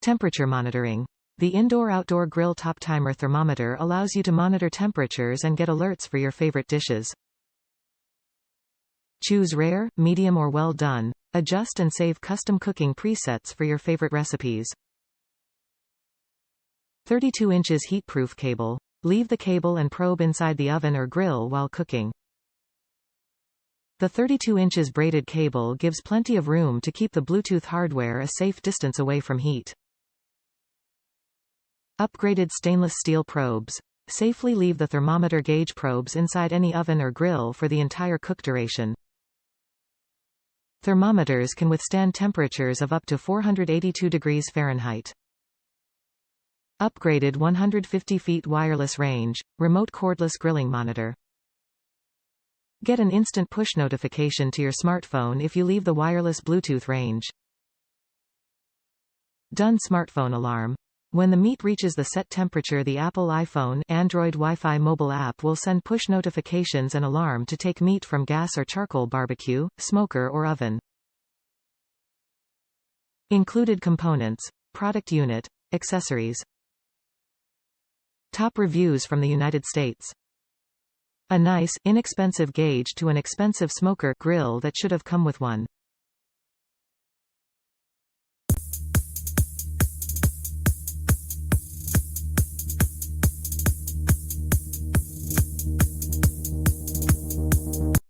Temperature monitoring. The indoor-outdoor grill top timer thermometer allows you to monitor temperatures and get alerts for your favorite dishes. Choose rare, medium or well done. Adjust and save custom cooking presets for your favorite recipes. 32 inches heat-proof cable. Leave the cable and probe inside the oven or grill while cooking. The 32 inches braided cable gives plenty of room to keep the Bluetooth hardware a safe distance away from heat. Upgraded stainless steel probes. Safely leave the thermometer gauge probes inside any oven or grill for the entire cook duration. Thermometers can withstand temperatures of up to 482 degrees Fahrenheit. Upgraded 150 feet wireless range, remote cordless grilling monitor. Get an instant push notification to your smartphone if you leave the wireless Bluetooth range. Done smartphone alarm. When the meat reaches the set temperature, the Apple iPhone, Android Wi-Fi mobile app will send push notifications and alarm to take meat from gas or charcoal barbecue, smoker or oven. Included components. Product unit. Accessories. Top reviews from the United States. A nice, inexpensive gauge to an expensive smoker grill that should have come with one.